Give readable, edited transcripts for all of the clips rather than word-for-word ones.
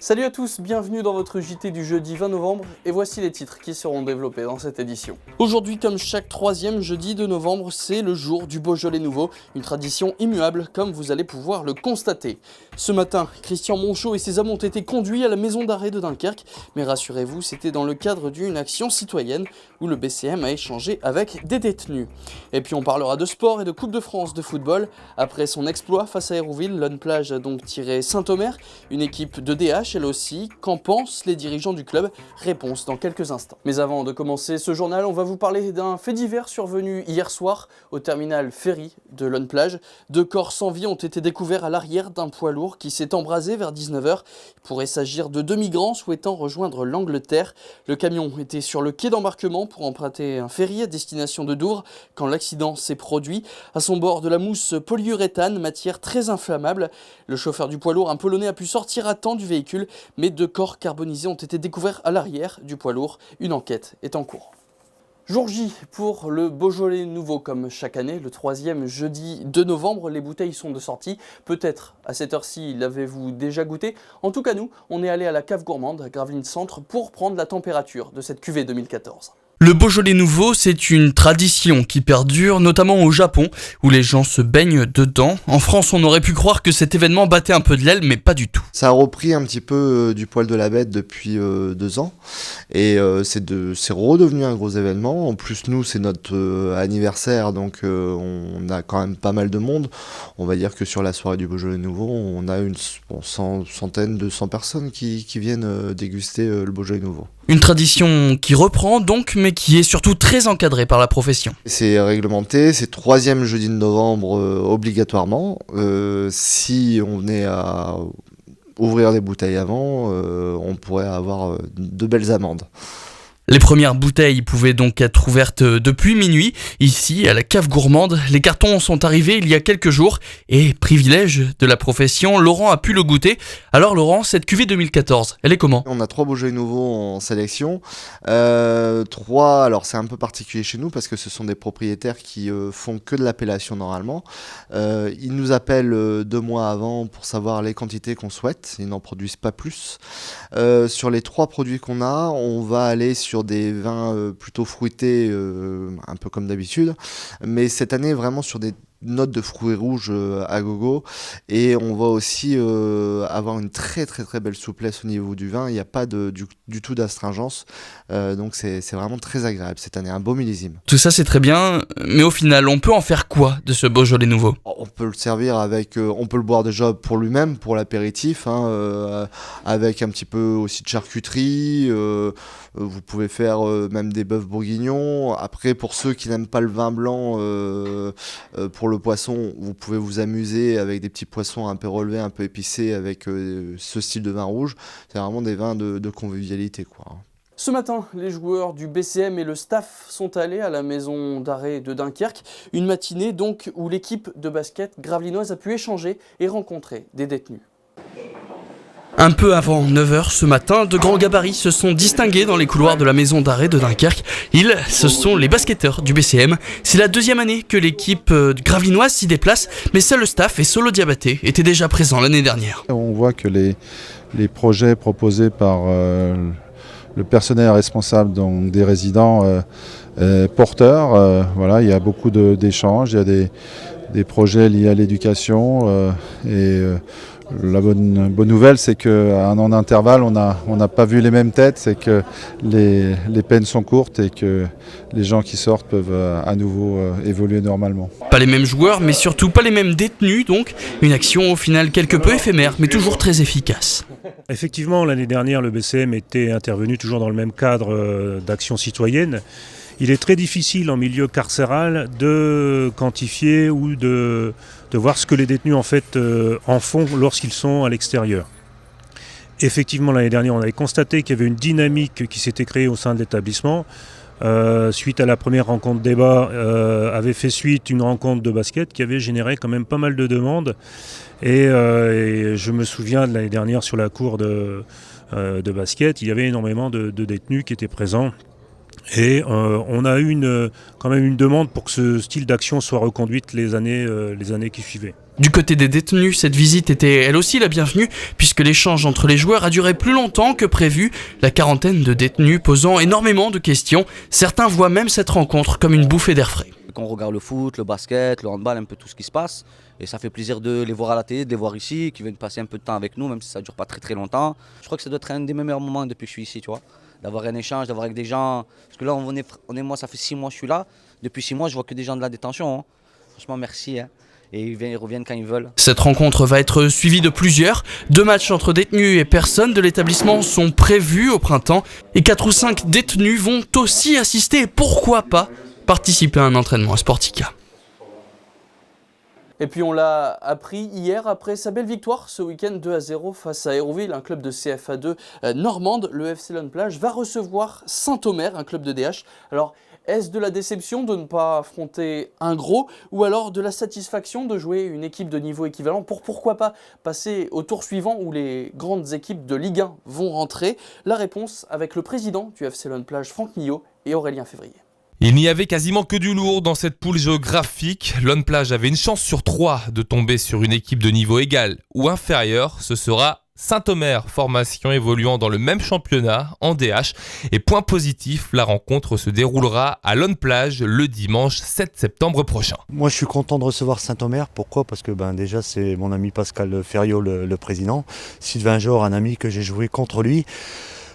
Salut à tous, bienvenue dans votre JT du jeudi 20 novembre et voici les titres qui seront développés dans cette édition. Aujourd'hui, comme chaque troisième jeudi de novembre, c'est le jour du Beaujolais nouveau, une tradition immuable comme vous allez pouvoir le constater. Ce matin, Christian Monchot et ses hommes ont été conduits à la maison d'arrêt de Dunkerque, mais rassurez-vous, c'était dans le cadre d'une action citoyenne où le BCM a échangé avec des détenus. Et puis on parlera de sport et de Coupe de France de football. Après son exploit face à Hérouville, l'Unplage a donc tiré Saint-Omer, une équipe de DH elle aussi. Qu'en pensent les dirigeants du club? Réponse dans quelques instants. Mais avant de commencer ce journal, on va vous parler d'un fait divers survenu hier soir au terminal ferry de l'Unplage. 2 corps sans vie ont été découverts à l'arrière d'un poids lourd qui s'est embrasé vers 19h. Il pourrait s'agir de 2 migrants souhaitant rejoindre l'Angleterre. Le camion était sur le quai d'embarquement pour emprunter un ferry à destination de Douvres quand l'accident s'est produit. À son bord de la mousse polyuréthane, matière très inflammable. Le chauffeur du poids lourd, un Polonais, a pu sortir à temps du véhicule, mais 2 corps carbonisés ont été découverts à l'arrière du poids lourd. Une enquête est en cours. Jour J pour le Beaujolais nouveau, comme chaque année, le 3e jeudi de novembre, les bouteilles sont de sortie. Peut-être à cette heure-ci l'avez-vous déjà goûté. En tout cas nous, on est allé à la cave gourmande à Gravelines Centre pour prendre la température de cette cuvée 2014. Le Beaujolais nouveau, c'est une tradition qui perdure, notamment au Japon, où les gens se baignent dedans. En France, on aurait pu croire que cet événement battait un peu de l'aile, mais pas du tout. Ça a repris un petit peu du poil de la bête depuis 2 ans, et c'est redevenu un gros événement. En plus, nous, c'est notre anniversaire, donc on a quand même pas mal de monde. On va dire que sur la soirée du Beaujolais nouveau, on a une centaine de 100 personnes qui viennent déguster le Beaujolais nouveau. Une tradition qui reprend donc, mais qui est surtout très encadrée par la profession. C'est réglementé, c'est 3e jeudi de novembre obligatoirement. Si on venait à ouvrir des bouteilles avant, on pourrait avoir de belles amendes. Les premières bouteilles pouvaient donc être ouvertes depuis minuit. Ici, à la cave gourmande, les cartons sont arrivés il y a quelques jours et, privilège de la profession, Laurent a pu le goûter. Alors Laurent, cette cuvée 2014, elle est comment? On a 3 Beaujolais nouveaux en sélection. 3, alors c'est un peu particulier chez nous parce que ce sont des propriétaires qui font que de l'appellation normalement. Ils nous appellent 2 mois avant pour savoir les quantités qu'on souhaite. Ils n'en produisent pas plus. Sur les 3 produits qu'on a, on va aller sur des vins plutôt fruités, un peu comme d'habitude, mais cette année vraiment sur des notes de fruits rouges à gogo, et on va aussi avoir une très très très belle souplesse au niveau du vin. Il n'y a pas du tout d'astringence, donc c'est vraiment très agréable cette année, un beau millésime. Tout ça c'est très bien, mais au final on peut en faire quoi de ce Beaujolais nouveau? On peut le servir avec, on peut le boire déjà pour lui-même, pour l'apéritif, avec un petit peu aussi de charcuterie. Vous pouvez faire même des bœufs bourguignons. Après, pour ceux qui n'aiment pas le vin blanc, pour le poisson, vous pouvez vous amuser avec des petits poissons un peu relevés, un peu épicés, avec ce style de vin rouge. C'est vraiment des vins de convivialité, quoi. Ce matin, les joueurs du BCM et le staff sont allés à la maison d'arrêt de Dunkerque. Une matinée donc où l'équipe de basket gravelinoise a pu échanger et rencontrer des détenus. Un peu avant 9h ce matin, de grands gabarits se sont distingués dans les couloirs de la maison d'arrêt de Dunkerque. Ce sont les basketteurs du BCM. C'est la 2e année que l'équipe gravelinoise s'y déplace, mais seul le staff et Solo Diabaté étaient déjà présents l'année dernière. On voit que les projets proposés par le personnel responsable, donc des résidents porteurs, voilà, il y a beaucoup d'échanges, il y a des projets liés à l'éducation la bonne nouvelle, c'est qu'à un an d'intervalle, on n'a pas vu les mêmes têtes, c'est que les peines sont courtes et que les gens qui sortent peuvent à nouveau évoluer normalement. Pas les mêmes joueurs, mais surtout pas les mêmes détenus, donc une action au final quelque peu éphémère, mais toujours très efficace. Effectivement, l'année dernière, le BCM était intervenu toujours dans le même cadre d'action citoyenne. Il est très difficile en milieu carcéral de quantifier ou de voir ce que les détenus en fait en font lorsqu'ils sont à l'extérieur. Effectivement, l'année dernière, on avait constaté qu'il y avait une dynamique qui s'était créée au sein de l'établissement. Suite à la première rencontre débat, avait fait suite une rencontre de basket qui avait généré quand même pas mal de demandes. Et je me souviens de l'année dernière sur la cour de basket, il y avait énormément de détenus qui étaient présents Et on a eu quand même une demande pour que ce style d'action soit reconduite les années qui suivaient. Du côté des détenus, cette visite était elle aussi la bienvenue, puisque l'échange entre les joueurs a duré plus longtemps que prévu, la quarantaine de détenus posant énormément de questions. Certains voient même cette rencontre comme une bouffée d'air frais. Quand on regarde le foot, le basket, le handball, un peu tout ce qui se passe, et ça fait plaisir de les voir à la télé, de les voir ici, qui viennent passer un peu de temps avec nous, même si ça ne dure pas très très longtemps. Je crois que ça doit être un des meilleurs moments depuis que je suis ici, tu vois. D'avoir un échange, d'avoir avec des gens. Parce que là, moi, ça fait 6 mois que je suis là. Depuis 6 mois, je vois que des gens de la détention. Hein. Franchement, merci. Hein. Et ils reviennent quand ils veulent. Cette rencontre va être suivie de plusieurs. 2 matchs entre détenus et personnes de l'établissement sont prévus au printemps. Et 4 ou 5 détenus vont aussi assister, pourquoi pas, participer à un entraînement à Sportica. Et puis on l'a appris hier après sa belle victoire ce week-end 2-0 face à Hérouville, un club de CFA2 normande. Le FC Lonne Plage va recevoir Saint-Omer, un club de DH. Alors est-ce de la déception de ne pas affronter un gros ou alors de la satisfaction de jouer une équipe de niveau équivalent pour pourquoi pas passer au tour suivant où les grandes équipes de Ligue 1 vont rentrer? La réponse avec le président du FC Lonne Plage, Franck Millot, et Aurélien Février. Il n'y avait quasiment que du lourd dans cette poule géographique. Lonne Plage avait une chance sur 3 de tomber sur une équipe de niveau égal ou inférieur. Ce sera Saint-Omer, formation évoluant dans le même championnat en DH. Et point positif, la rencontre se déroulera à Lonne Plage le dimanche 7 septembre prochain. Moi je suis content de recevoir Saint-Omer. Pourquoi ? Parce que déjà c'est mon ami Pascal Ferriot, le président. Sylvain Jor, un ami que j'ai joué contre lui.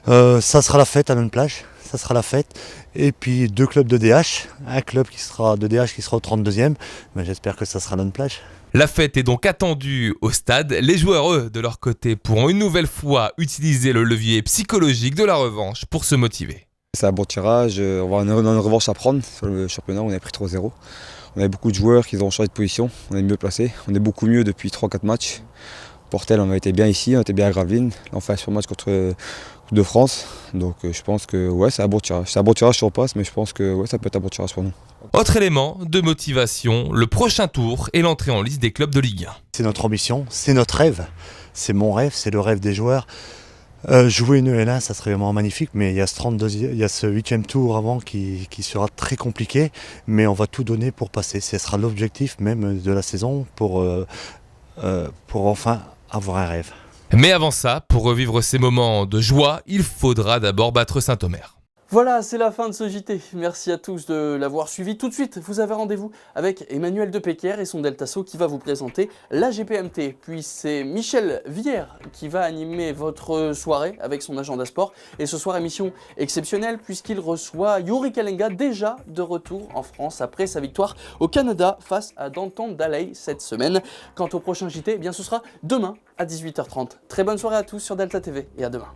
Ça sera la fête à Lonne Plage. Ça sera la fête. Et puis 2 clubs de DH. Un club qui sera de DH qui sera au 32e. Mais j'espère que ça sera Lonne Plage. La fête est donc attendue au stade. Les joueurs, eux, de leur côté, pourront une nouvelle fois utiliser le levier psychologique de la revanche pour se motiver. C'est un bon tirage. On a une revanche à prendre sur le championnat. On a pris 3-0. On avait beaucoup de joueurs qui ont changé de position. On est mieux placés. On est beaucoup mieux depuis 3-4 matchs. Portel, on a été bien ici. On était bien à Gravelines. Là, on fait un surmatch contre de France, donc je pense que ouais, c'est un bon tirage. C'est un bon tirage sur passe, mais je pense que ouais, ça peut être un bon tirage pour nous. Autre élément de motivation, le prochain tour et l'entrée en liste des clubs de Ligue 1. C'est notre ambition, c'est notre rêve, c'est mon rêve, c'est le rêve des joueurs. Jouer une L1, ça serait vraiment magnifique, mais il y a ce 8e tour avant qui sera très compliqué, mais on va tout donner pour passer. Ce sera l'objectif même de la saison pour enfin avoir un rêve. Mais avant ça, pour revivre ces moments de joie, il faudra d'abord battre Saint-Omer. Voilà, c'est la fin de ce JT. Merci à tous de l'avoir suivi. Tout de suite, vous avez rendez-vous avec Emmanuel Depecker et son Deltasso qui va vous présenter la GPMT. Puis c'est Michel Villers qui va animer votre soirée avec son agenda sport. Et ce soir, émission exceptionnelle puisqu'il reçoit Yuri Kalenga, déjà de retour en France après sa victoire au Canada face à Danton Dalley cette semaine. Quant au prochain JT, eh bien ce sera demain à 18h30. Très bonne soirée à tous sur Delta TV et à demain.